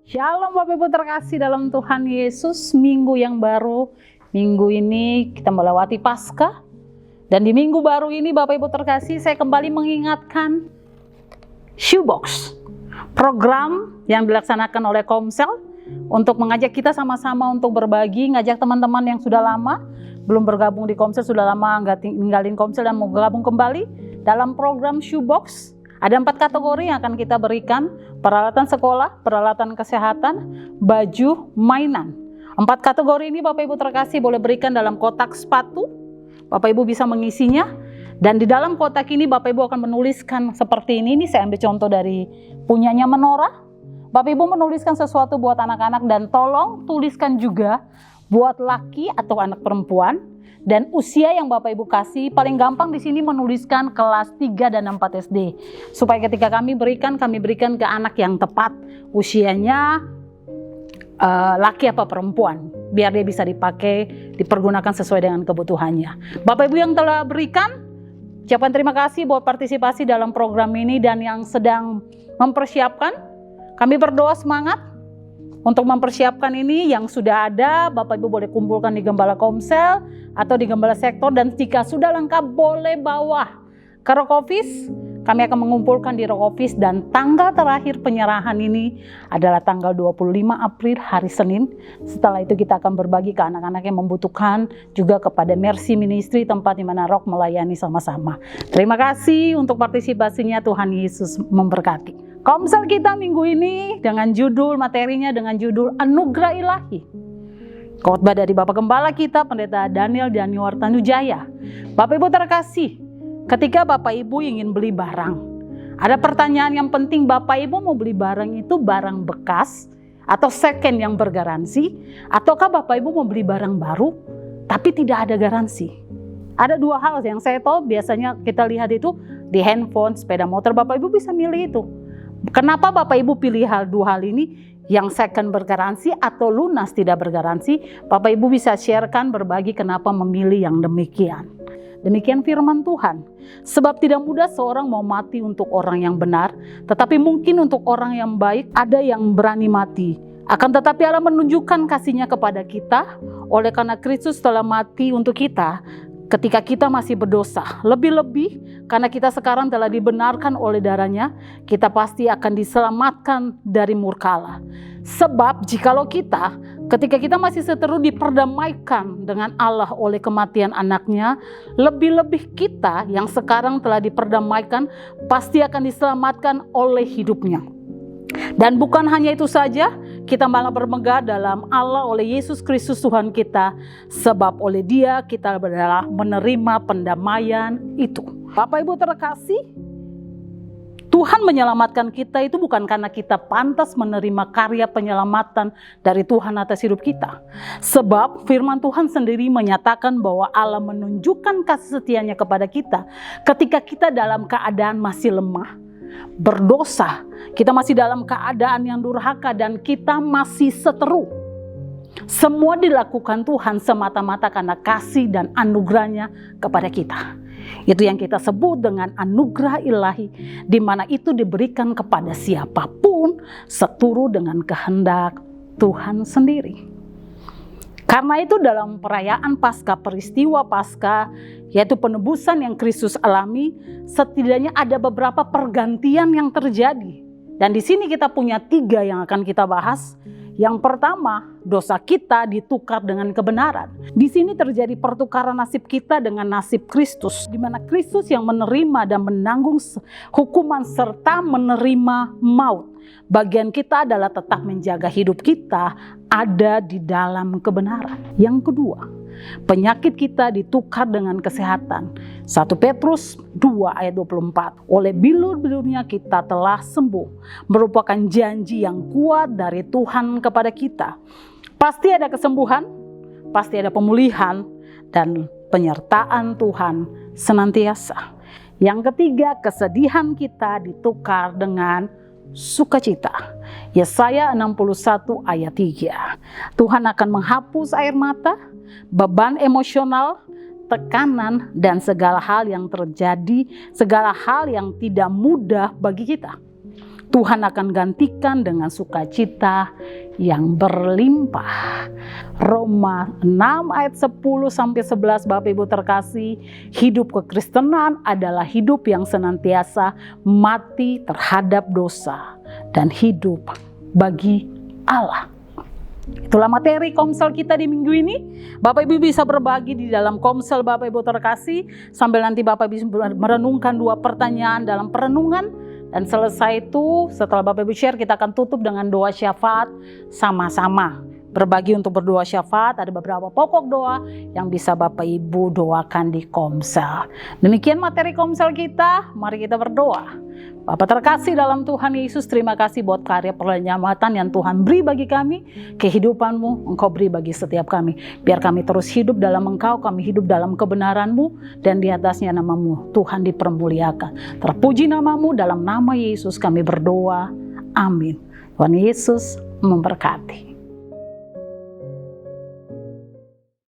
Shalom Bapak Ibu terkasih dalam Tuhan Yesus. Minggu yang baru, minggu ini kita melewati Paskah. Dan di minggu baru ini Bapak Ibu terkasih, saya kembali mengingatkan Shoebox, program yang dilaksanakan oleh Komsel untuk mengajak kita sama-sama untuk berbagi, ngajak teman-teman yang sudah lama belum bergabung di Komsel, sudah lama nggak ninggalin Komsel dan mau gabung kembali dalam program Shoebox. Ada 4 kategori yang akan kita berikan: peralatan sekolah, peralatan kesehatan, baju, mainan. 4 kategori ini Bapak Ibu terkasih boleh berikan dalam kotak sepatu. Bapak Ibu bisa mengisinya. Dan di dalam kotak ini Bapak Ibu akan menuliskan seperti ini. Ini saya ambil contoh dari punyanya Menora. Bapak Ibu menuliskan sesuatu buat anak-anak, dan tolong tuliskan juga buat laki atau anak perempuan. Dan usia yang Bapak Ibu kasih, paling gampang di sini menuliskan kelas 3 dan 4 SD. Supaya ketika kami berikan ke anak yang tepat. Usianya laki apa perempuan. Biar dia bisa dipakai, dipergunakan sesuai dengan kebutuhannya. Bapak Ibu yang telah berikan, ucapan terima kasih buat partisipasi dalam program ini. Dan yang sedang mempersiapkan, kami berdoa semangat untuk mempersiapkan ini. Yang sudah ada, Bapak Ibu boleh kumpulkan di Gembala Komsel atau di Gembala Sektor, dan jika sudah lengkap boleh bawa ke Rokofis. Kami akan mengumpulkan di Rokofis, dan tanggal terakhir penyerahan ini adalah tanggal 25 April, hari Senin. Setelah itu kita akan berbagi ke anak-anak yang membutuhkan, juga kepada Mercy Ministry, tempat di mana Rock melayani sama-sama. Terima kasih untuk partisipasinya, Tuhan Yesus memberkati. Komsel kita minggu ini dengan judul materinya, dengan judul Anugerah Ilahi. Khotbah dari Bapak Gembala kita, Pendeta Daniel Daniwar Tanujaya. Bapak Ibu terkasih, ketika Bapak Ibu ingin beli barang, ada pertanyaan yang penting. Bapak Ibu mau beli barang itu barang bekas atau second yang bergaransi, ataukah Bapak Ibu mau beli barang baru tapi tidak ada garansi? Ada 2 hal yang saya tahu biasanya kita lihat itu di handphone, sepeda motor. Bapak Ibu bisa milih itu. Kenapa Bapak Ibu pilih 2 hal ini? Yang second bergaransi atau lunas tidak bergaransi? Bapak Ibu bisa sharekan, berbagi kenapa memilih yang demikian. Demikian firman Tuhan. Sebab tidak mudah seorang mau mati untuk orang yang benar, tetapi mungkin untuk orang yang baik ada yang berani mati. Akan tetapi Allah menunjukkan kasih-Nya kepada kita oleh karena Kristus telah mati untuk kita ketika kita masih berdosa. Lebih-lebih karena kita sekarang telah dibenarkan oleh darah-Nya, kita pasti akan diselamatkan dari murka Allah. Sebab jikalau kita, ketika kita masih seteru diperdamaikan dengan Allah oleh kematian anaknya, lebih-lebih kita yang sekarang telah diperdamaikan pasti akan diselamatkan oleh hidupnya. Dan bukan hanya itu saja, kita malah bermegah dalam Allah oleh Yesus Kristus Tuhan kita. Sebab oleh Dia kita adalah menerima pendamaian itu. Bapak Ibu terkasih, Tuhan menyelamatkan kita itu bukan karena kita pantas menerima karya penyelamatan dari Tuhan atas hidup kita. Sebab firman Tuhan sendiri menyatakan bahwa Allah menunjukkan kasih setia-Nya kepada kita ketika kita dalam keadaan masih lemah, berdosa, kita masih dalam keadaan yang durhaka, dan kita masih seteru. Semua dilakukan Tuhan semata-mata karena kasih dan anugerah-Nya kepada kita. Itu yang kita sebut dengan anugerah ilahi, di mana itu diberikan kepada siapapun seturut dengan kehendak Tuhan sendiri. Karena itu dalam perayaan Paskah, peristiwa Paskah, yaitu penebusan yang Kristus alami, setidaknya ada beberapa pergantian yang terjadi. Dan di sini kita punya 3 yang akan kita bahas. Yang pertama, dosa kita ditukar dengan kebenaran. Di sini terjadi pertukaran nasib kita dengan nasib Kristus, di mana Kristus yang menerima dan menanggung hukuman serta menerima maut. Bagian kita adalah tetap menjaga hidup kita ada di dalam kebenaran. Yang kedua, penyakit kita ditukar dengan kesehatan. 1 Petrus 2 ayat 24. Oleh bilur-bilurnya kita telah sembuh. Merupakan janji yang kuat dari Tuhan kepada kita. Pasti ada kesembuhan, pasti ada pemulihan, dan penyertaan Tuhan senantiasa. Yang ketiga, kesedihan kita ditukar dengan sukacita. Yesaya 61 ayat 3. Tuhan akan menghapus air mata, beban emosional, tekanan, dan segala hal yang terjadi, segala hal yang tidak mudah bagi kita. Tuhan akan gantikan dengan sukacita yang berlimpah. Roma 6 ayat 10-11, Bapak Ibu terkasih, hidup kekristenan adalah hidup yang senantiasa mati terhadap dosa dan hidup bagi Allah. Itulah materi komsel kita di minggu ini. Bapak Ibu bisa berbagi di dalam komsel Bapak Ibu terkasih, sambil nanti Bapak Ibu merenungkan 2 pertanyaan dalam perenungan. Dan selesai itu, setelah Bapak Ibu share, kita akan tutup dengan doa syafaat sama-sama. Berbagi untuk berdoa syafaat, ada beberapa pokok doa yang bisa Bapak Ibu doakan di komsel. Demikian materi komsel kita, mari kita berdoa. Bapa terkasih dalam Tuhan Yesus, terima kasih buat karya penyelamatan yang Tuhan beri bagi kami. Kehidupan-Mu Engkau beri bagi setiap kami. Biar kami terus hidup dalam Engkau, kami hidup dalam kebenaran-Mu, dan di atasnya nama-Mu Tuhan dipermuliakan. Terpuji nama-Mu, dalam nama Yesus kami berdoa. Amin. Tuhan Yesus memberkati.